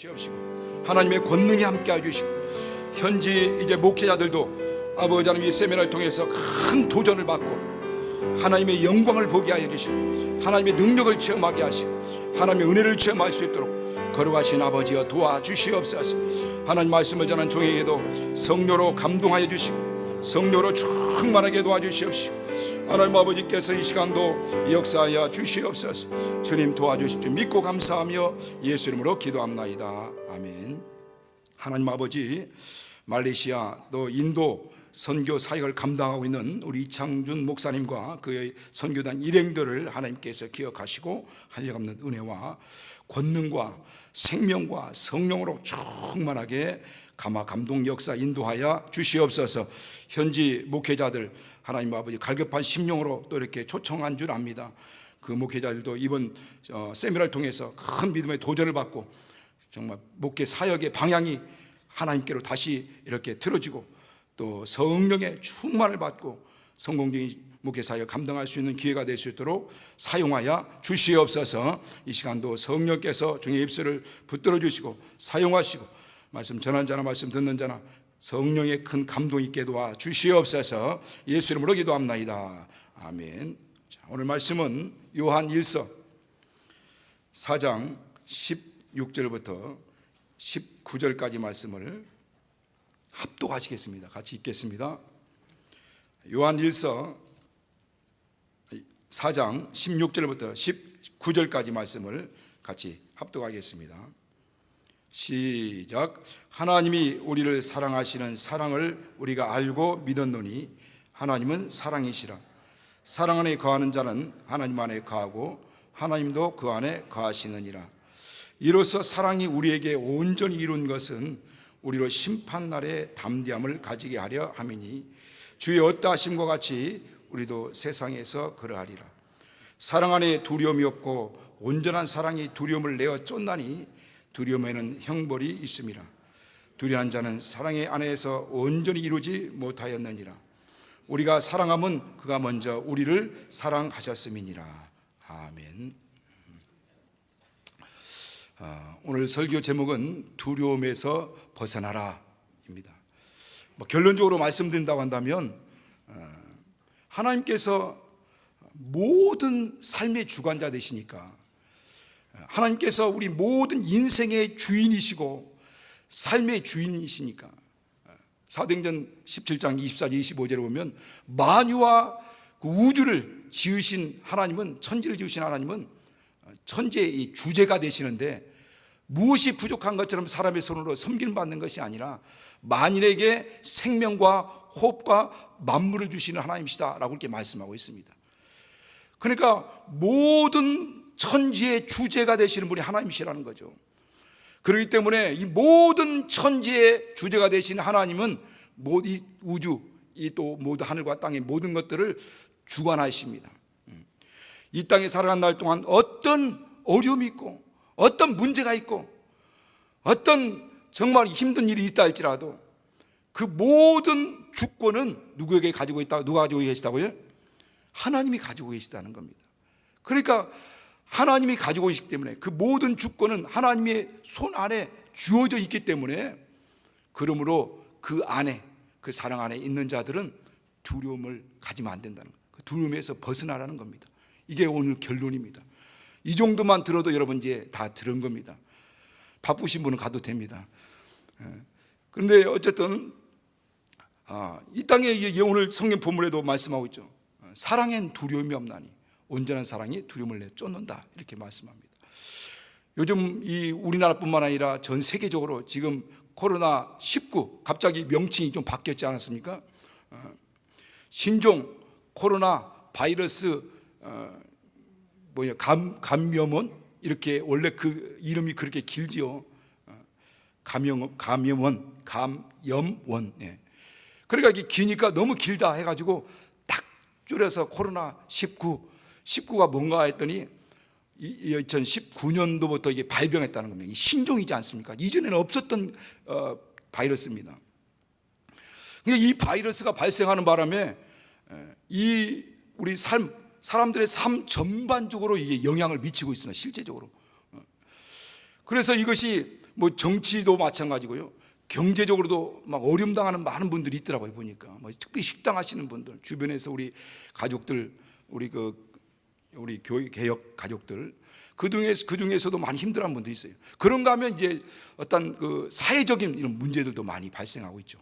주시옵시고 하나님의 권능이 함께해 주시고 현지 이제 목회자들도 아버지 하나님 이 세미나를 통해서 큰 도전을 받고 하나님의 영광을 보게 하여 주시고 하나님의 능력을 체험하게 하시고 하나님의 은혜를 체험할 수 있도록 거룩하신 아버지여 도와주시옵소서. 하나님 말씀을 전한 종에게도 성령으로 감동하여 주시고 성령으로 충만하게 도와주시옵시고 하나님 아버지께서 이 시간도 역사하여 주시옵소서. 주님 도와주실 줄 믿고 감사하며 예수 이름으로 기도합나이다. 아멘. 하나님 아버지, 말레이시아 또 인도 선교 사역을 감당하고 있는 우리 이창준 목사님과 그의 선교단 일행들을 하나님께서 기억하시고 한량없는 은혜와 권능과 생명과 성령으로 충만하게 감화 감동 역사 인도하여 주시옵소서. 현지 목회자들 하나님 아버지 갈급한 심령으로 또 이렇게 초청한 줄 압니다. 그 목회자들도 이번 세미나를 통해서 큰 믿음의 도전을 받고 정말 목회 사역의 방향이 하나님께로 다시 이렇게 틀어지고 또 성령의 충만을 받고 성공적인 목회 사역 감당할 수 있는 기회가 될 수 있도록 사용하여 주시옵소서. 이 시간도 성령께서 주의 입술을 붙들어 주시고 사용하시고 말씀 전한 자나 말씀 듣는 자나 성령의 큰 감동 있게 도와 주시옵소서. 예수 이름으로 기도합나이다. 아멘. 자, 오늘 말씀은 요한 1서 4장 16절부터 19절까지 말씀을 합독하시겠습니다. 같이 읽겠습니다. 요한 1서 4장 16절부터 19절까지 말씀을 같이 합독하겠습니다. 시작. 하나님이 우리를 사랑하시는 사랑을 우리가 알고 믿었노니 하나님은 사랑이시라. 사랑 안에 거하는 자는 하나님 안에 거하고 하나님도 그 안에 거하시느니라. 이로써 사랑이 우리에게 온전히 이룬 것은 우리로 심판날에 담대함을 가지게 하려 함이니 주의 어떠하심과 같이 우리도 세상에서 그러하리라. 사랑 안에 두려움이 없고 온전한 사랑이 두려움을 내어 쫓나니 두려움에는 형벌이 있음이라. 두려워한 자는 사랑의 안에서 온전히 이루지 못하였느니라. 우리가 사랑함은 그가 먼저 우리를 사랑하셨음이니라. 아멘. 오늘 설교 제목은 두려움에서 벗어나라입니다. 결론적으로 말씀드린다고 한다면 하나님께서 모든 삶의 주관자 되시니까 하나님께서 우리 모든 인생의 주인이시고 삶의 주인이시니까 사도행전 17장 24절 25절에 보면 만유와 그 우주를 지으신 하나님은 천지를 지으신 하나님은 천지의 주제가 되시는데 무엇이 부족한 것처럼 사람의 손으로 섬김받는 것이 아니라 만인에게 생명과 호흡과 만물을 주시는 하나님이시다라고 이렇게 말씀하고 있습니다. 그러니까 모든 천지의 주제가 되시는 분이 하나님이시라는 거죠. 그렇기 때문에 이 모든 천지의 주제가 되신 하나님은 이 우주, 이 또 모든 하늘과 땅의 모든 것들을 주관하십니다. 이 땅에 살아간 날 동안 어떤 어려움이 있고 어떤 문제가 있고 어떤 정말 힘든 일이 있다 할지라도 그 모든 주권은 누구에게 가지고 있다? 누가 가지고 계시다고요? 하나님이 가지고 계시다는 겁니다. 그러니까 하나님이 가지고 계시기 때문에 그 모든 주권은 하나님의 손 안에 주어져 있기 때문에 그러므로 그 안에 그 사랑 안에 있는 자들은 두려움을 가지면 안 된다는 거예요. 그 두려움에서 벗어나라는 겁니다. 이게 오늘 결론입니다. 이 정도만 들어도 여러분 이제 다 들은 겁니다. 바쁘신 분은 가도 됩니다. 그런데 어쨌든 이 땅에 오늘 성경 본문에도 말씀하고 있죠. 사랑엔 두려움이 없나니 온전한 사랑이 두려움을 내쫓는다 이렇게 말씀합니다. 요즘 이 우리나라뿐만 아니라 전 세계적으로 지금 코로나19 갑자기 명칭이 좀 바뀌었지 않았습니까? 신종 코로나 바이러스 감염원 이렇게 원래 그 이름이 그렇게 길지요. 감염원. 예. 그러니까 이게 기니까 너무 길다 해가지고 딱 줄여서 코로나19가 뭔가 했더니 2019년도부터 이게 발병했다는 겁니다. 신종이지 않습니까? 이전에는 없었던 바이러스입니다. 그러니까 이 바이러스가 발생하는 바람에 이 우리 사람들의 삶 전반적으로 이게 영향을 미치고 있습니다. 실제적으로. 그래서 이것이 뭐 정치도 마찬가지고요. 경제적으로도 막 어려움 당하는 많은 분들이 있더라고요. 보니까 뭐 특히 식당 하시는 분들, 주변에서 우리 가족들, 우리 교회 개혁 가족들, 그 중에서도 많이 힘들어하는 분들이 있어요. 그런가 하면 이제 어떤 그 사회적인 이런 문제들도 많이 발생하고 있죠.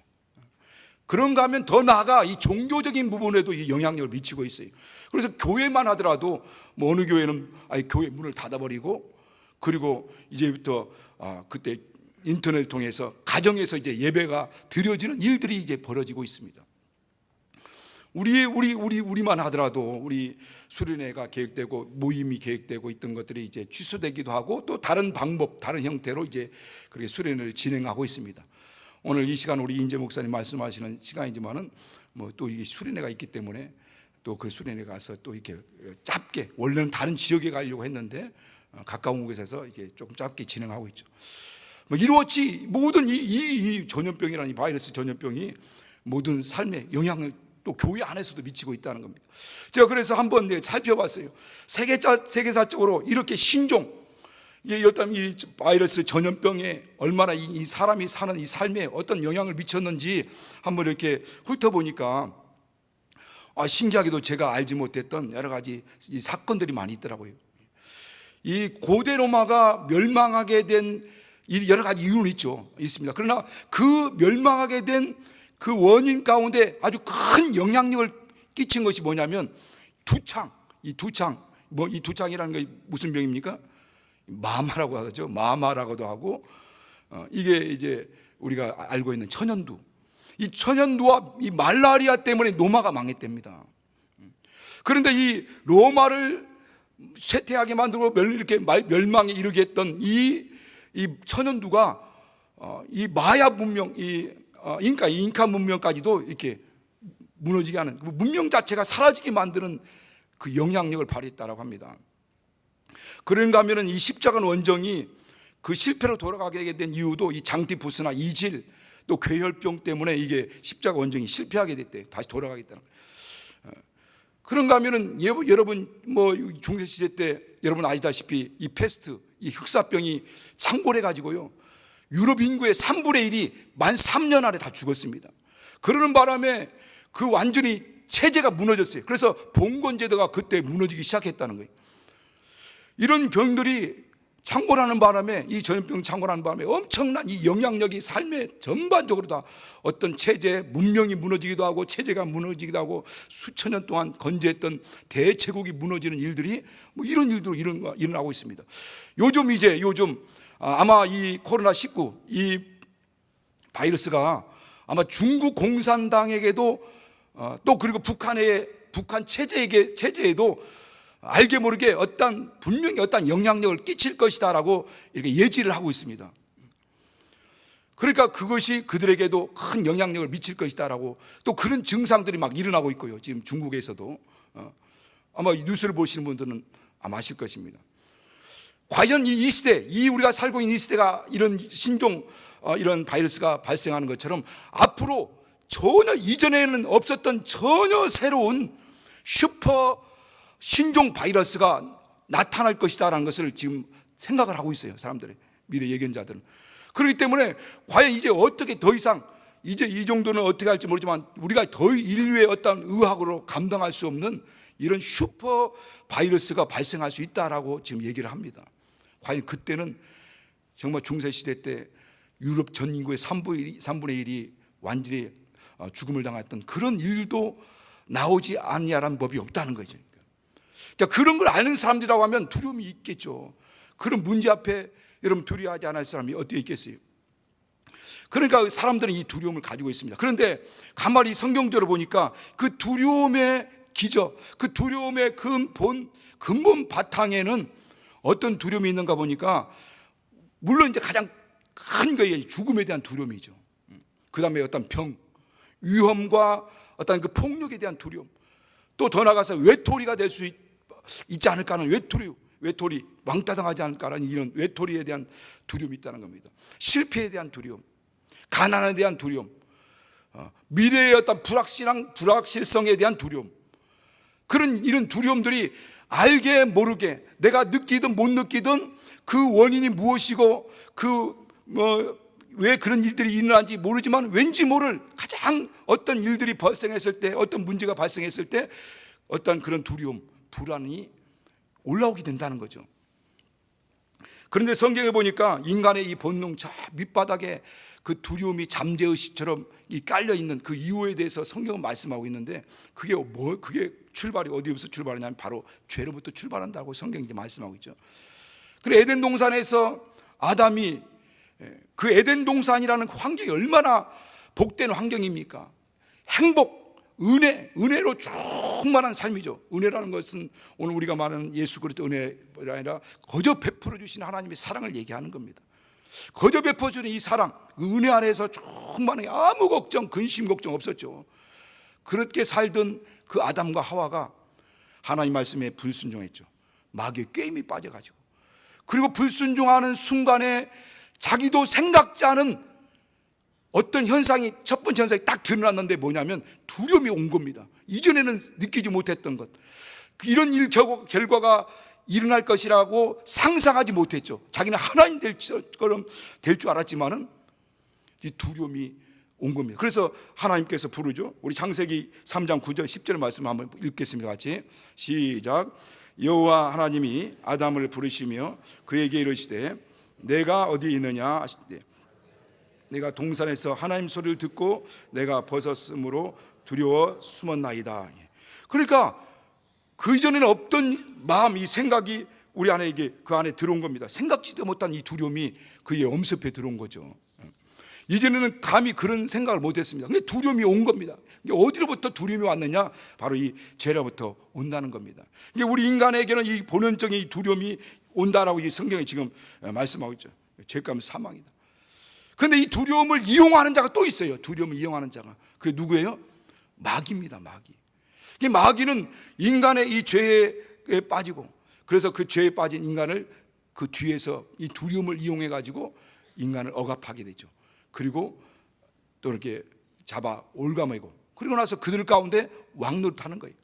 그런가 하면 더 나아가 이 종교적인 부분에도 이 영향력을 미치고 있어요. 그래서 교회만 하더라도 뭐 어느 교회는 아예 교회 문을 닫아버리고, 그리고 이제부터 그때 인터넷을 통해서 가정에서 이제 예배가 드려지는 일들이 이제 벌어지고 있습니다. 우리만 하더라도 우리 수련회가 계획되고 모임이 계획되고 있던 것들이 이제 취소되기도 하고, 또 다른 방법, 다른 형태로 이제 그렇게 수련회를 진행하고 있습니다. 오늘 이 시간 우리 인재 목사님 말씀하시는 시간이지만은 뭐 또 이게 수련회가 있기 때문에 또 그 수련회 가서 또 이렇게 짧게, 원래는 다른 지역에 가려고 했는데 가까운 곳에서 이게 조금 짧게 진행하고 있죠. 뭐 이렇지 모든 이 전염병이라는 이 바이러스 전염병이 모든 삶에 영향을 또 교회 안에서도 미치고 있다는 겁니다. 제가 그래서 한번 살펴봤어요. 세계사적으로 이렇게 신종, 이 바이러스 전염병에 얼마나 이 사람이 사는 이 삶에 어떤 영향을 미쳤는지 한번 이렇게 훑어보니까 신기하게도 제가 알지 못했던 여러 가지 이 사건들이 많이 있더라고요. 이 고대 로마가 멸망하게 된 여러 가지 이유는 있습니다. 그러나 그 멸망하게 된 그 원인 가운데 아주 큰 영향력을 끼친 것이 뭐냐면 이 두창이라는 게 무슨 병입니까? 마마라고 하죠. 마마라고도 하고, 이게 이제 우리가 알고 있는 천연두. 이 천연두와 이 말라리아 때문에 로마가 망했답니다. 그런데 이 로마를 쇠퇴하게 만들고 이렇게 멸망에 이르게 했던 이 천연두가 이 마야 문명, 잉카 문명까지도 이렇게 무너지게 하는, 문명 자체가 사라지게 만드는 그 영향력을 발휘했다라고 합니다. 그런가 하면은 이 십자가 원정이 그 실패로 돌아가게 된 이유도 이 장티푸스나 이질, 또 괴혈병 때문에 이게 십자가 원정이 실패하게 됐대. 다시 돌아가겠다는. 그런가 하면은 여러분 뭐 중세 시대 때 여러분 아시다시피 이 패스트, 이 흑사병이 창궐해 가지고요, 유럽 인구의 3분의 1이 만 3년 안에 다 죽었습니다. 그러는 바람에 그 완전히 체제가 무너졌어요. 그래서 봉건제도가 그때 무너지기 시작했다는 거예요. 이런 병들이 창궐하는 바람에, 이 전염병 창궐하는 바람에 엄청난 이 영향력이 삶에 전반적으로 다 어떤 체제, 문명이 무너지기도 하고 체제가 무너지기도 하고 수천 년 동안 건재했던 대제국이 무너지는 일들이 뭐 이런 일도 일어나고 있습니다. 요즘 아마 이 코로나19 이 바이러스가 아마 중국 공산당에게도 또 그리고 북한 체제에도 알게 모르게 분명히 어떤 영향력을 끼칠 것이다라고 이렇게 예지를 하고 있습니다. 그러니까 그것이 그들에게도 큰 영향력을 미칠 것이다라고, 또 그런 증상들이 막 일어나고 있고요. 지금 중국에서도 아마 뉴스를 보시는 분들은 아마 아실 것입니다. 과연 이 시대, 우리가 살고 있는 이 시대가 이런 신종 이런 바이러스가 발생하는 것처럼 앞으로 전혀 이전에는 없었던 전혀 새로운 슈퍼 신종 바이러스가 나타날 것이다라는 것을 지금 생각을 하고 있어요. 사람들의 미래 예견자들은. 그렇기 때문에 과연 이제 어떻게 더 이상 이제 이 정도는 어떻게 할지 모르지만 우리가 더 인류의 어떤 의학으로 감당할 수 없는 이런 슈퍼 바이러스가 발생할 수 있다라고 지금 얘기를 합니다. 과연 그때는 정말 중세시대 때 유럽 전 인구의 3분의 1이 완전히 죽음을 당했던 그런 일도 나오지 않냐라는 법이 없다는 거죠. 그러니까 그런 걸 아는 사람들이라고 하면 두려움이 있겠죠. 그런 문제 앞에 여러분 두려워하지 않을 사람이 어떻게 있겠어요? 그러니까 사람들은 이 두려움을 가지고 있습니다. 그런데 가만히 성경적으로 보니까 그 두려움의 기저, 그 두려움의 근본 바탕에는 어떤 두려움이 있는가 보니까, 물론 이제 가장 큰 게 죽음에 대한 두려움이죠. 그 다음에 어떤 병, 위험과 어떤 그 폭력에 대한 두려움, 또 더 나아가서 외톨이가 될 수 있지 않을까 하는 외톨이, 왕따 당하지 않을까 하는 이런 외톨이에 대한 두려움이 있다는 겁니다. 실패에 대한 두려움, 가난에 대한 두려움, 미래의 어떤 불확실성에 대한 두려움, 이런 두려움들이 알게 모르게 내가 느끼든 못 느끼든 그 원인이 무엇이고 그 왜 그런 일들이 일어난지 모르지만 왠지 모를 가장 어떤 일들이 발생했을 때, 어떤 문제가 발생했을 때 어떤 그런 두려움, 불안이 올라오게 된다는 거죠. 그런데 성경에 보니까 인간의 이 본능 저 밑바닥에 그 두려움이 잠재의식처럼 깔려 있는 그 이유에 대해서 성경은 말씀하고 있는데, 그게 출발이 어디부터 출발하냐면 바로 죄로부터 출발한다고 성경이 이제 말씀하고 있죠. 그래, 에덴 동산에서 아담이, 그 에덴 동산이라는 환경이 얼마나 복된 환경입니까? 행복, 은혜로 충만한 삶이죠. 은혜라는 것은 오늘 우리가 말하는 예수 그리스도 은혜가 아니라 거저 베풀어 주신 하나님의 사랑을 얘기하는 겁니다. 거저 베풀어 주는 이 사랑, 은혜 안에서 충만하게 아무 걱정, 근심 걱정 없었죠. 그렇게 살던 그 아담과 하와가 하나님 말씀에 불순종했죠. 마귀의 꾀임이 빠져가지고, 그리고 불순종하는 순간에 자기도 생각지 않은 어떤 현상이, 첫 번째 현상이 딱 드러났는데 뭐냐면 두려움이 온 겁니다. 이전에는 느끼지 못했던 것, 이런 일 결과가 일어날 것이라고 상상하지 못했죠. 자기는 하나님 될 줄 알았지만은 이 두려움이 온 겁니다. 그래서 하나님께서 부르죠. 우리 창세기 3장 9절 10절 말씀 한번 읽겠습니다. 같이 시작. 여호와 하나님이 아담을 부르시며 그에게 이르시되 내가 어디 있느냐 하시되 내가 동산에서 하나님 소리를 듣고 내가 벗었으므로 두려워 숨었나이다. 그러니까 그 이전에는 없던 마음, 이 생각이 우리 안에 그 안에 들어온 겁니다. 생각지도 못한 이 두려움이 그의 엄습에 들어온 거죠. 이전에는 감히 그런 생각을 못했습니다. 근데 두려움이 온 겁니다. 어디로부터 두려움이 왔느냐? 바로 이 죄로부터 온다는 겁니다. 우리 인간에게는 이 본연적인 이 두려움이 온다라고 이 성경이 지금 말씀하고 있죠. 죄값은 사망이다. 그런데 이 두려움을 이용하는 자가 또 있어요. 두려움을 이용하는 자가. 그게 누구예요? 마귀입니다. 마귀. 마귀는 인간의 이 죄에 빠지고, 그래서 그 죄에 빠진 인간을 그 뒤에서 이 두려움을 이용해 가지고 인간을 억압하게 되죠. 그리고 또 이렇게 잡아 올가매고, 그리고 나서 그들 가운데 왕노릇하는 거예요.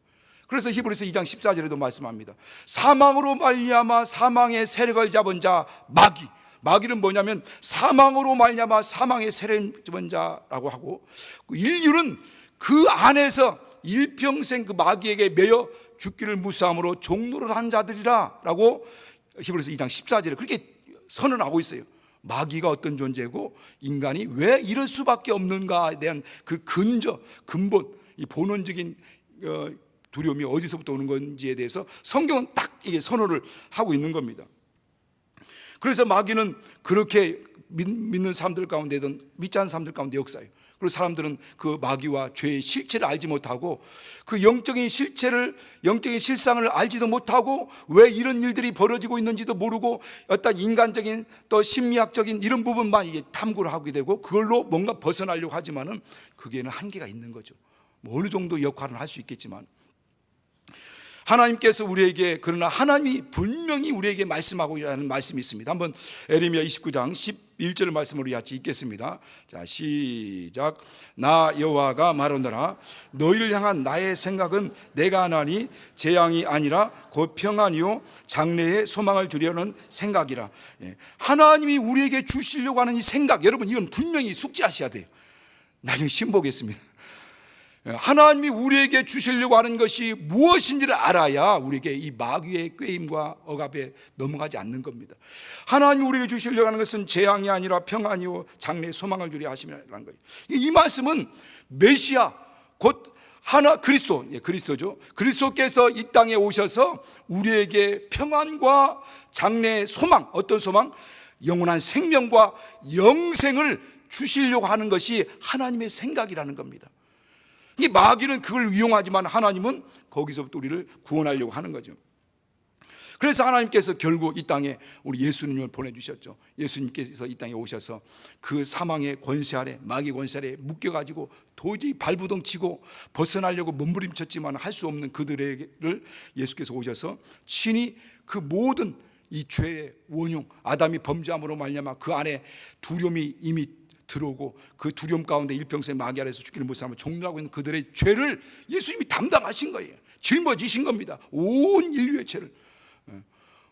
그래서 히브리서 2장 14절에도 말씀합니다. 사망으로 말미암아 사망의 세력을 잡은 자 마귀. 마귀는 뭐냐면 사망으로 말미암아 사망의 세력을 잡은 자라고 하고, 인류는 그 안에서 일평생 그 마귀에게 매여 죽기를 무사함으로 종노를 한 자들이라 라고 히브리서 2장 14절에 그렇게 선언하고 있어요. 마귀가 어떤 존재고 인간이 왜 이럴 수밖에 없는가에 대한 그 근본, 이 본원적인 두려움이 어디서부터 오는 건지에 대해서 성경은 딱 이게 선언을 하고 있는 겁니다. 그래서 마귀는 그렇게 믿는 사람들 가운데든 믿지 않는 사람들 가운데 역사해요. 그리고 사람들은 그 마귀와 죄의 실체를 알지 못하고, 그 영적인 실체를, 영적인 실상을 알지도 못하고, 왜 이런 일들이 벌어지고 있는지도 모르고 어떤 인간적인 또 심리학적인 이런 부분만 이게 탐구를 하게 되고, 그걸로 뭔가 벗어나려고 하지만은 그게는 한계가 있는 거죠. 어느 정도 역할은 할 수 있겠지만, 하나님께서 우리에게, 그러나 하나님이 분명히 우리에게 말씀하고자 하는 말씀이 있습니다. 한번 에레미야 29장 11절 말씀으로 같이 읽겠습니다. 자, 시작. 나 여호와가 말하노라. 너희를 향한 나의 생각은 내가 하나니 재앙이 아니라 곧 평안이요 장래의 소망을 주려는 생각이라. 하나님이 우리에게 주시려고 하는 이 생각, 여러분 이건 분명히 숙지하셔야 돼요. 나중에 시험 보겠습니다. 하나님이 우리에게 주시려고 하는 것이 무엇인지를 알아야 우리에게 이 마귀의 꾀임과 억압에 넘어가지 않는 겁니다. 하나님이 우리에게 주시려고 하는 것은 재앙이 아니라 평안이요 장래의 소망을 주려 하심이라는 거예요. 이 말씀은 메시아 곧 하나 그리스도죠. 그리스도께서 이 땅에 오셔서 우리에게 평안과 장래의 소망, 어떤 소망? 영원한 생명과 영생을 주시려고 하는 것이 하나님의 생각이라는 겁니다. 이 마귀는 그걸 이용하지만 하나님은 거기서부터 우리를 구원하려고 하는 거죠. 그래서 하나님께서 결국 이 땅에 우리 예수님을 보내주셨죠. 예수님께서 이 땅에 오셔서 그 사망의 권세 아래, 마귀 권세 아래 묶여가지고 도저히 발부둥치고 벗어나려고 몸부림쳤지만 할 수 없는 그들을 예수께서 오셔서 친히 그 모든 이 죄의 원흉, 아담이 범죄함으로 말미암아 그 안에 두려움이 이미 들어오고 그 두려움 가운데 일평생 마귀 아래서 죽기를 못하며 종노하고 있는 그들의 죄를 예수님이 담당하신 거예요. 짊어지신 겁니다. 온 인류의 죄를.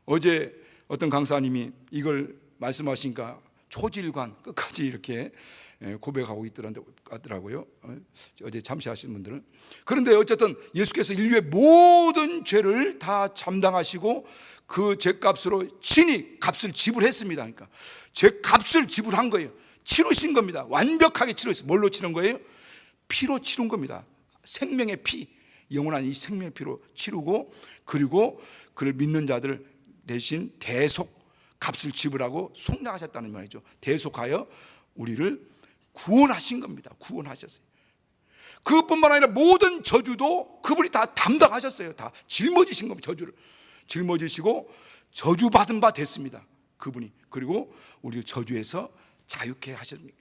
어제 어떤 강사님이 이걸 말씀하시니까 초질관 끝까지 이렇게 고백하고 있더라고요. 어제 잠시하신 분들은. 그런데 어쨌든 예수께서 인류의 모든 죄를 다 담당하시고 그 죄값으로 친히 값을 지불했습니다. 그러니까 죄값을 지불한 거예요. 치르신 겁니다. 완벽하게 치르셨어요. 뭘로 치른 거예요? 피로 치른 겁니다. 생명의 피, 영원한 이 생명의 피로 치르고, 그리고 그를 믿는 자들 대신 대속 값을 지불하고 속량하셨다는 말이죠. 대속하여 우리를 구원하신 겁니다. 구원하셨어요. 그것뿐만 아니라 모든 저주도 그분이 다 담당하셨어요. 다 짊어지신 겁니다. 저주를 짊어지시고 저주받은 바 됐습니다. 그분이. 그리고 우리를 저주에서 자유케 하십니다.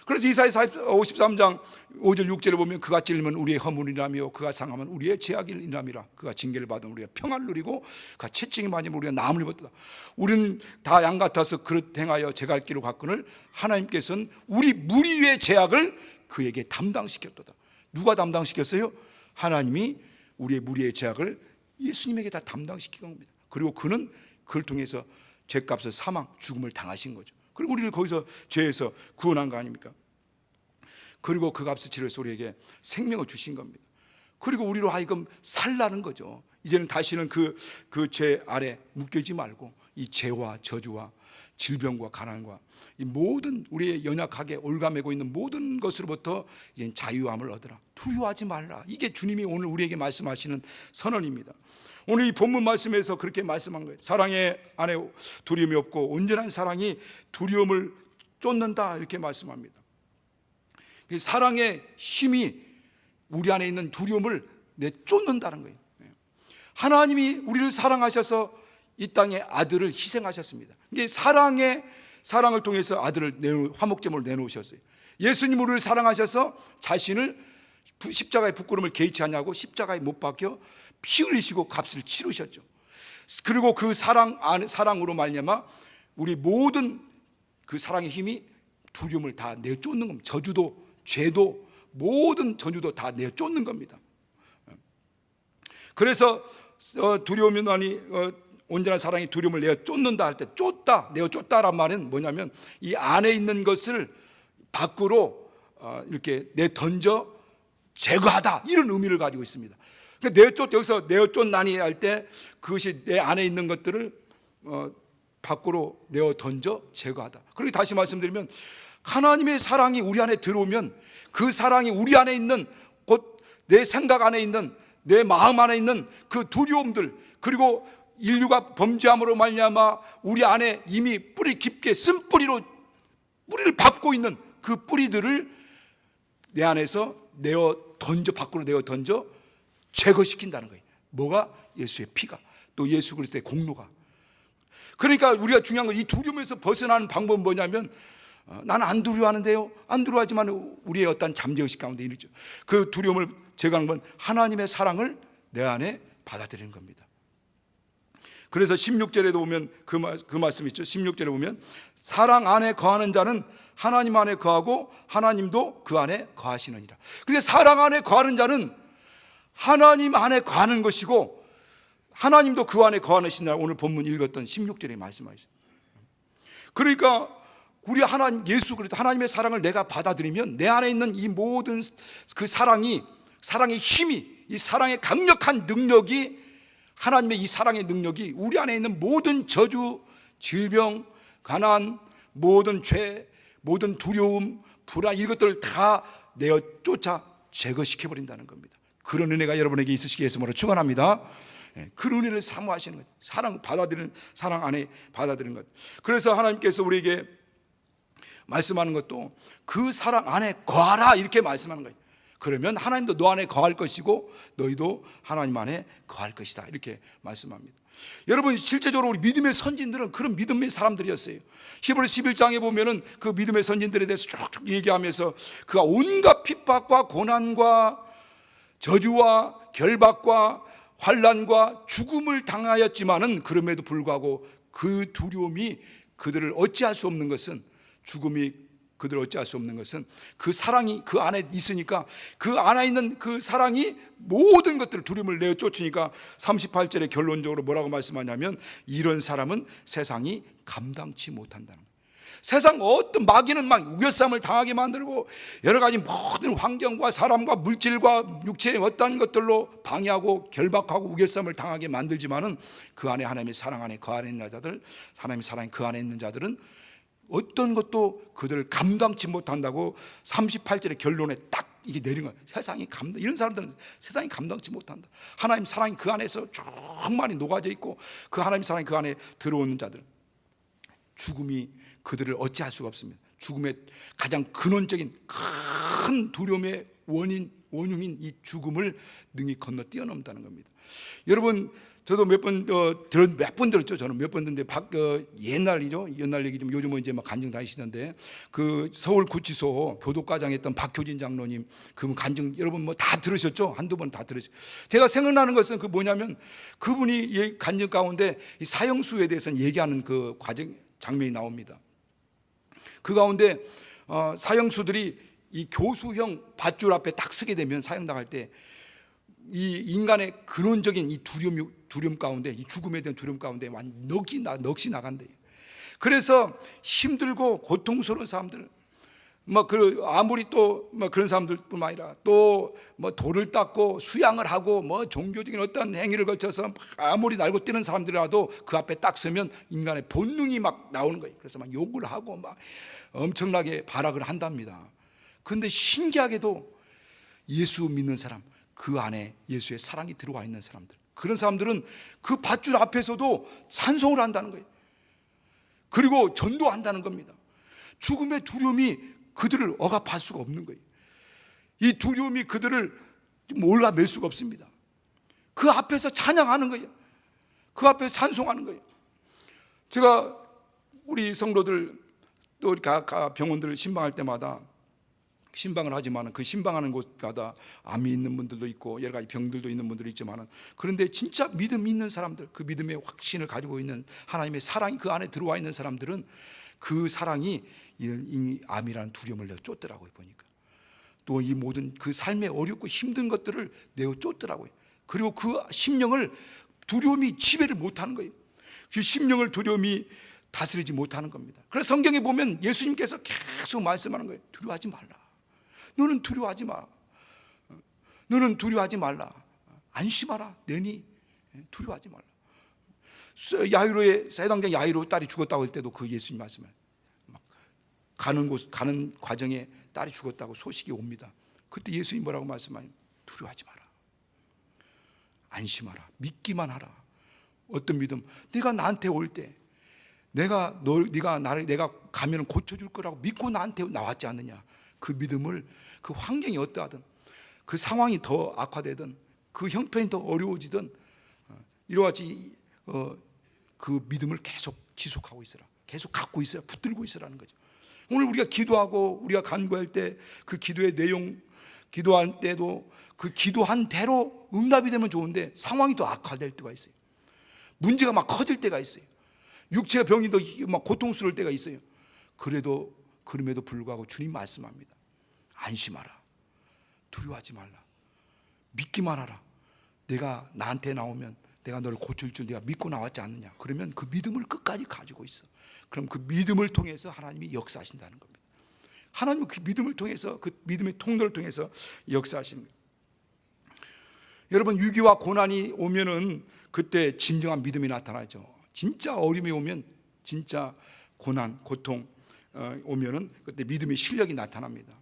그래서 이사야 53장 5절 6절을 보면 그가 찔리면 우리의 허물이라며 그가 상하면 우리의 죄악이라미라. 그가 징계를 받으면 우리가 평안을 누리고 그가 채찍이 맞으면 우리가 나음을 입었다. 우리는 다 양 같아서 그릇 행하여 제갈 길을 갔거늘 하나님께서는 우리 무리의 죄악을 그에게 담당시켰도다. 누가 담당시켰어요? 하나님이 우리의 무리의 죄악을 예수님에게 다 담당시킨 겁니다. 그리고 그는 그를 통해서 죄값을 사망, 죽음을 당하신 거죠. 그리고 우리를 거기서 죄에서 구원한 거 아닙니까? 그리고 그 값을 치러서 우리에게 생명을 주신 겁니다. 그리고 우리로 하여금 살라는 거죠. 이제는 다시는 그 죄 아래 묶여지 말고 이 죄와 저주와 질병과 가난과 이 모든 우리의 연약하게 올가매고 있는 모든 것으로부터 이제 자유함을 얻으라. 두려워하지 말라. 이게 주님이 오늘 우리에게 말씀하시는 선언입니다. 오늘 이 본문 말씀에서 그렇게 말씀한 거예요. 사랑의 안에 두려움이 없고 온전한 사랑이 두려움을 쫓는다, 이렇게 말씀합니다. 사랑의 힘이 우리 안에 있는 두려움을 내쫓는다는 거예요. 하나님이 우리를 사랑하셔서 이 땅에 아들을 희생하셨습니다. 이게 사랑을 통해서 아들을 화목제물로 내놓으셨어요. 예수님 우리를 사랑하셔서 자신을 십자가의 부끄러움을 개의치 않냐고 십자가에 못 박혀 피 흘리시고 값을 치르셨죠. 그리고 그 사랑으로 말미암아 우리 모든 그 사랑의 힘이 두려움을 다 내쫓는 겁니다. 저주도 죄도 모든 저주도 다 내쫓는 겁니다. 그래서 두려움이 아니 온전한 사랑이 두려움을 내쫓는다 할 때 내쫓다란 말은 뭐냐면 이 안에 있는 것을 밖으로 이렇게 내던져 제거하다, 이런 의미를 가지고 있습니다. 여기서 내쫓나니 할 때 그것이 내 안에 있는 것들을 밖으로 내어 던져 제거하다. 그리고 다시 말씀드리면 하나님의 사랑이 우리 안에 들어오면 그 사랑이 우리 안에 있는 곧 내 생각 안에 있는 내 마음 안에 있는 그 두려움들, 그리고 인류가 범죄함으로 말미암아 우리 안에 이미 뿌리 깊게 쓴뿌리로 뿌리를 밟고 있는 그 뿌리들을 내 안에서 밖으로 내어 던져 제거시킨다는 거예요. 뭐가? 예수의 피가, 또 예수 그리스도의 공로가. 그러니까 우리가 중요한 건 이 두려움에서 벗어나는 방법은 뭐냐면 나는 안 두려워하는데요. 안 두려워하지만 우리의 어떤 잠재의식 가운데 있죠. 그 두려움을 제거하는 건 하나님의 사랑을 내 안에 받아들이는 겁니다. 그래서 16절에도 보면 그 말씀 있죠. 16절에 보면 사랑 안에 거하는 자는 하나님 안에 거하고 하나님도 그 안에 거하시느니라. 그러니까 사랑 안에 거하는 자는 하나님 안에 거하는 것이고 하나님도 그 안에 거하시느니라. 오늘 본문 읽었던 16절에 말씀하셨어요. 그러니까 우리 하나님 예수 그리스도 하나님의 사랑을 내가 받아들이면 내 안에 있는 이 모든 그 사랑의 힘이, 이 사랑의 강력한 능력이, 하나님의 이 사랑의 능력이 우리 안에 있는 모든 저주, 질병, 가난, 모든 죄, 모든 두려움, 불안, 이것들을 다 내어 쫓아 제거시켜버린다는 겁니다. 그런 은혜가 여러분에게 있으시기 위해서 축원합니다. 그런 은혜를 사모하시는 것, 사랑 안에 받아들이는 것. 그래서 하나님께서 우리에게 말씀하는 것도 그 사랑 안에 거하라, 이렇게 말씀하는 거예요. 그러면 하나님도 너 안에 거할 것이고 너희도 하나님 안에 거할 것이다, 이렇게 말씀합니다. 여러분, 실제적으로 우리 믿음의 선진들은 그런 믿음의 사람들이었어요. 히브리서 11장에 보면은 그 믿음의 선진들에 대해서 쭉쭉 얘기하면서 그가 온갖 핍박과 고난과 저주와 결박과 환난과 죽음을 당하였지만은 그럼에도 불구하고 그 두려움이 그들을 어찌할 수 없는 것은, 죽음이 그들을 어찌할 수 없는 것은 그 사랑이 그 안에 있으니까, 그 안에 있는 그 사랑이 모든 것들을 두려움을 내어 쫓으니까 38절에 결론적으로 뭐라고 말씀하냐면 이런 사람은 세상이 감당치 못한다는 거예요. 세상 어떤 마귀는 막 우겨싸움을 당하게 만들고 여러 가지 모든 환경과 사람과 물질과 육체의 어떠한 것들로 방해하고 결박하고 우겨싸움을 당하게 만들지만은 그 안에 하나님의 사랑 안에 그 안에 있는 자들, 하나님의 사랑이 그 안에 있는 자들은 어떤 것도 그들을 감당치 못한다고 38절의 결론에 딱 이게 내린 거예요. 세상이 이런 사람들은 세상이 감당치 못한다. 하나님 사랑이 그 안에서 충만히 녹아져 있고 그 하나님 사랑이 그 안에 들어오는 자들, 죽음이 그들을 어찌할 수가 없습니다. 죽음의 가장 근원적인 큰 두려움의 원흉인 이 죽음을 능히 건너 뛰어넘는다는 겁니다. 여러분, 저도 몇 번 들었죠. 저는 몇 번 듣는데 옛날이죠. 옛날 얘기지만 요즘은 이제 막 간증 다니시던데 그 서울 구치소 교독과장 했던 박효진 장로님 그 간증 여러분 뭐 다 들으셨죠? 한두 번 다 들으셨죠. 제가 생각나는 것은 그 뭐냐면 그분이 간증 가운데 이 사형수에 대해서는 얘기하는 그 과정 장면이 나옵니다. 그 가운데 사형수들이 이 교수형 밧줄 앞에 딱 서게 되면 사형당할 때 이 인간의 근원적인 이 두려움 가운데, 이 죽음에 대한 두려움 가운데 완전 넋이 나간대요. 그래서 힘들고 고통스러운 사람들, 아무리 또 그런 사람들뿐만 아니라 또 돌을 닦고 수양을 하고 종교적인 어떤 행위를 거쳐서 아무리 날고 뛰는 사람들이라도 그 앞에 딱 서면 인간의 본능이 막 나오는 거예요. 그래서 막 욕을 하고 막 엄청나게 발악을 한답니다. 그런데 신기하게도 예수 믿는 사람, 그 안에 예수의 사랑이 들어와 있는 사람들, 그런 사람들은 그 밧줄 앞에서도 찬송을 한다는 거예요. 그리고 전도한다는 겁니다. 죽음의 두려움이 그들을 억압할 수가 없는 거예요. 이 두려움이 그들을 몰라맬 수가 없습니다. 그 앞에서 찬양하는 거예요. 그 앞에서 찬송하는 거예요. 제가 우리 성도들 또 각 병원들 신방할 때마다 신방을 하지만 그 신방하는 곳마다 암이 있는 분들도 있고 여러 가지 병들도 있는 분들이 있지만 그런데 진짜 믿음 있는 사람들, 그 믿음의 확신을 가지고 있는 하나님의 사랑이 그 안에 들어와 있는 사람들은 그 사랑이 이 암이라는 두려움을 내어 쫓더라고요. 보니까 또 이 모든 그 삶의 어렵고 힘든 것들을 내어 쫓더라고요. 그리고 그 심령을 두려움이 지배를 못하는 거예요. 그 심령을 두려움이 다스리지 못하는 겁니다. 그래서 성경에 보면 예수님께서 계속 말씀하는 거예요. 두려워하지 말라. 너는 두려워하지 마라. 너는 두려워하지 말라. 안심하라. 내니 두려워하지 말라. 야이로의 사회당장 야이로 딸이 죽었다고 할 때도 그 예수님 말씀을 가는 과정에 딸이 죽었다고 소식이 옵니다. 그때 예수님 뭐라고 말씀하냐면 두려워하지 마라. 안심하라. 믿기만 하라. 어떤 믿음? 네가 나한테 올 때 내가 가면 고쳐줄 거라고 믿고 나한테 나왔지 않느냐. 그 믿음을 그 환경이 어떠하든 그 상황이 더 악화되든 그 형편이 더 어려워지든 이와 같이 그 믿음을 계속 지속하고 있으라. 계속 갖고 있어라. 붙들고 있으라는 거죠. 오늘 우리가 기도하고 우리가 간구할 때 그 기도의 내용, 기도할 때도 그 기도한 대로 응답이 되면 좋은데 상황이 더 악화될 때가 있어요. 문제가 막 커질 때가 있어요. 육체가 병이 더 막 고통스러울 때가 있어요. 그럼에도 불구하고 주님 말씀합니다. 안심하라. 두려워하지 말라. 믿기만 하라. 내가 나한테 나오면 내가 너를 고쳐줄 줄 내가 믿고 나왔지 않느냐. 그러면 그 믿음을 끝까지 가지고 있어. 그럼 그 믿음을 통해서 하나님이 역사하신다는 겁니다. 하나님은 그 믿음을 통해서, 그 믿음의 통로를 통해서 역사하십니다. 여러분, 위기와 고난이 오면은 그때 진정한 믿음이 나타나죠. 진짜 어려움이 오면, 진짜 고난, 고통 오면은 그때 믿음의 실력이 나타납니다.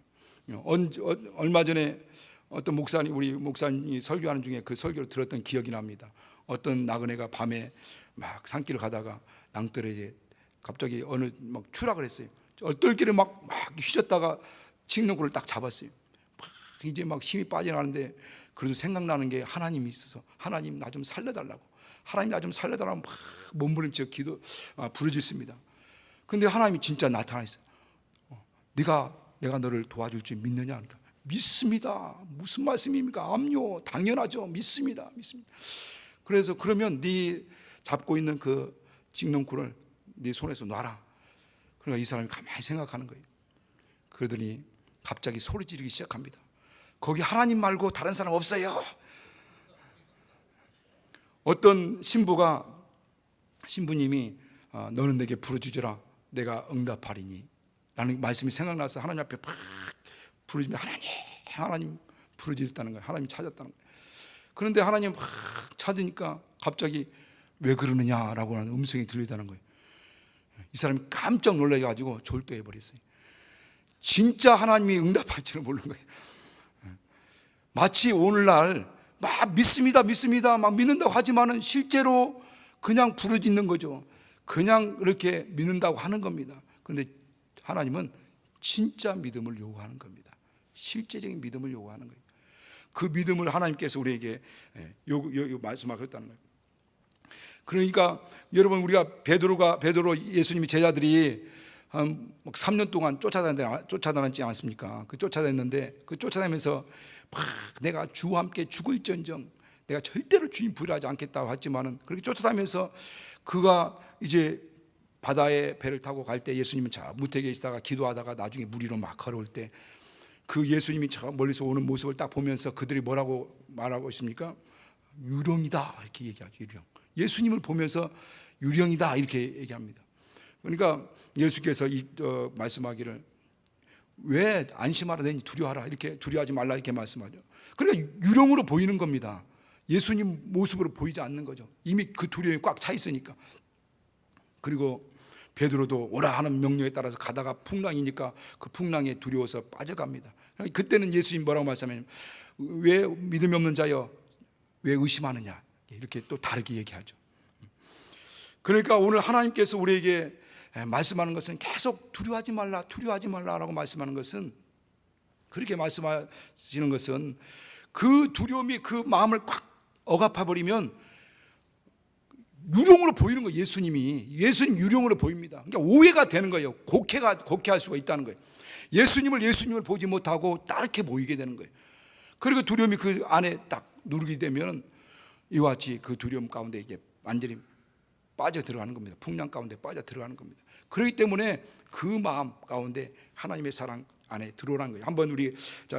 얼마 전에 어떤 목사님, 우리 목사님이 설교하는 중에 그 설교를 들었던 기억이 납니다. 어떤 나그네가 밤에 막 산길을 가다가 낭떠러지에 갑자기 어느 막 추락을 했어요. 얼떨결에 막 휘젓다가 칡는구를 딱 잡았어요. 막 이제 막 힘이 빠져나가는데 그래도 생각나는 게 하나님이 있어서 하나님 나 좀 살려달라고, 하나님 나 좀 살려달라고 막 몸부림쳐 부르짖습니다. 근데 하나님이 진짜 나타나있어요. 내가 너를 도와줄 줄 믿느냐 하니까 믿습니다. 무슨 말씀입니까? 암요, 당연하죠. 믿습니다. 그래서 그러면 네 잡고 있는 그 칡는구를 네 손에서 놔라. 그러니까 이 사람이 가만히 생각하는 거예요. 그러더니 갑자기 소리 지르기 시작합니다. 거기 하나님 말고 다른 사람 없어요. 어떤 신부님이 너는 내게 부르짖으라. 내가 응답하리니 라는 말씀이 생각나서 하나님 앞에 팍 부르짖으며 하나님 부르짖었다는 거예요. 하나님 찾았다는 거예요. 그런데 하나님 막 찾으니까 갑자기 왜 그러느냐라고 하는 음성이 들리다는 거예요. 이 사람이 깜짝 놀라가지고 졸도해 버렸어요. 진짜 하나님이 응답할 줄은 모르는 거예요. 마치 오늘날 막 믿습니다 막 믿는다고 하지만은 실제로 그냥 부르짖는 거죠. 그냥 이렇게 믿는다고 하는 겁니다. 그런데 하나님은 진짜 믿음을 요구하는 겁니다. 실제적인 믿음을 요구하는 거예요. 그 믿음을 하나님께서 우리에게 말씀하셨다는 거예요. 그러니까 여러분, 우리가 베드로 예수님이 제자들이 한 3년 동안 쫓아다녔지 않습니까? 그 쫓아다녔는데 그 쫓아다니면서 막 내가 주와 함께 죽을전정 내가 절대로 주님 부인하지 않겠다고 했지만은 그렇게 쫓아다니면서 그가 이제 바다에 배를 타고 갈 때 예수님은 저 무택에 있다가 기도하다가 나중에 물 위로 막 걸어올 때 그 예수님이 저 멀리서 오는 모습을 딱 보면서 그들이 뭐라고 말하고 있습니까? 유령이다 이렇게 얘기하죠. 유령. 예수님을 보면서 유령이다 이렇게 얘기합니다. 그러니까 예수께서 말씀하기를 왜 안심하라 내니 두려워하라 이렇게 두려워하지 말라 이렇게 말씀하죠. 그러니까 유령으로 보이는 겁니다. 예수님 모습으로 보이지 않는 거죠. 이미 그 두려움이 꽉 차 있으니까. 그리고 베드로도 오라 하는 명령에 따라서 가다가 풍랑이니까 그 풍랑에 두려워서 빠져갑니다. 그때는 예수님 뭐라고 말씀하냐면 왜 믿음이 없는 자여 왜 의심하느냐 이렇게 또 다르게 얘기하죠. 그러니까 오늘 하나님께서 우리에게 말씀하는 것은 계속 두려워하지 말라라고 말씀하는 것은, 그렇게 말씀하시는 것은 그 두려움이 그 마음을 꽉 억압해 버리면 유령으로 보이는 거예요. 예수님 유령으로 보입니다. 그러니까 오해가 되는 거예요. 곡해할 수가 있다는 거예요. 예수님을 보지 못하고 다르게 보이게 되는 거예요. 그리고 두려움이 그 안에 딱 누르게 되면 이와 같이 그 두려움 가운데 이게 완전히 빠져 들어가는 겁니다. 풍랑 가운데 빠져 들어가는 겁니다. 그렇기 때문에 그 마음 가운데 하나님의 사랑 안에 들어오라는 거예요. 한번 우리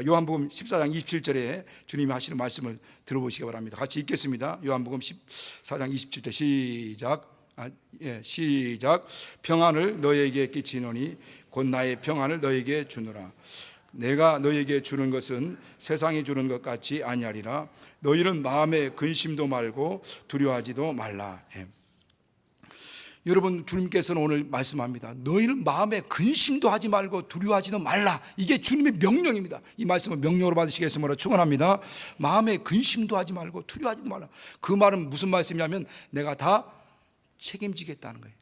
요한복음 14장 27절에 주님이 하시는 말씀을 들어보시기 바랍니다. 같이 읽겠습니다. 요한복음 14장 27절 시작. 평안을 너희에게 끼치노니 곧 나의 평안을 너희에게 주노라. 내가 너희에게 주는 것은 세상이 주는 것 같이 아니하리라. 너희는 마음에 근심도 말고 두려워하지도 말라. 여러분, 주님께서는 오늘 말씀합니다. 너희는 마음에 근심도 하지 말고 두려워하지도 말라. 이게 주님의 명령입니다. 이 말씀을 명령으로 받으시겠으므로 축원합니다. 마음에 근심도 하지 말고 두려워하지도 말라. 그 말은 무슨 말씀이냐면 내가 다 책임지겠다는 거예요.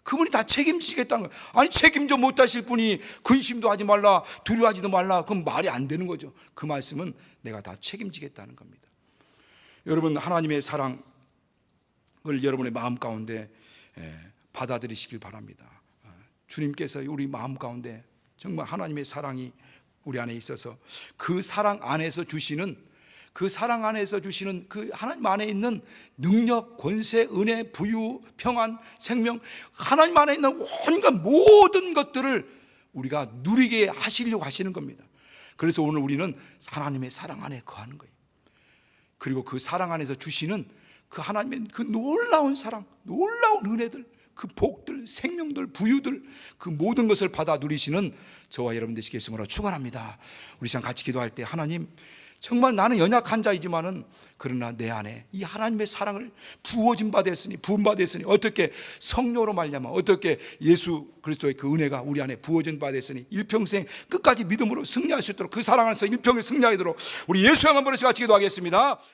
그분이 다 책임지겠다는 거예요. 아니, 책임져 못하실 분이 근심도 하지 말라 두려워하지도 말라, 그럼 말이 안 되는 거죠. 그 말씀은 내가 다 책임지겠다는 겁니다. 여러분, 하나님의 사랑을 여러분의 마음 가운데 받아들이시길 바랍니다. 주님께서 우리 마음 가운데 정말 하나님의 사랑이 우리 안에 있어서 그 사랑 안에서 주시는 그 하나님 안에 있는 능력, 권세, 은혜, 부유, 평안, 생명, 하나님 안에 있는 온갖 모든 것들을 우리가 누리게 하시려고 하시는 겁니다. 그래서 오늘 우리는 하나님의 사랑 안에 거하는 거예요. 그리고 그 사랑 안에서 주시는 그 하나님의 그 놀라운 사랑, 놀라운 은혜들, 그 복들, 생명들, 부유들, 그 모든 것을 받아 누리시는 저와 여러분 되시겠으므로 축원합니다. 우리 시간 같이 기도할 때, 하나님, 정말 나는 연약한 자이지만은 그러나 내 안에 이 하나님의 사랑을 부은 바 됐으니 어떻게 성령으로 말미암아 어떻게 예수 그리스도의 그 은혜가 우리 안에 부어진 바 됐으니 일평생 끝까지 믿음으로 승리할 수 있도록, 그 사랑 안에서 일평생 승리하도록 우리 예수 형 한번 같이 기도하겠습니다.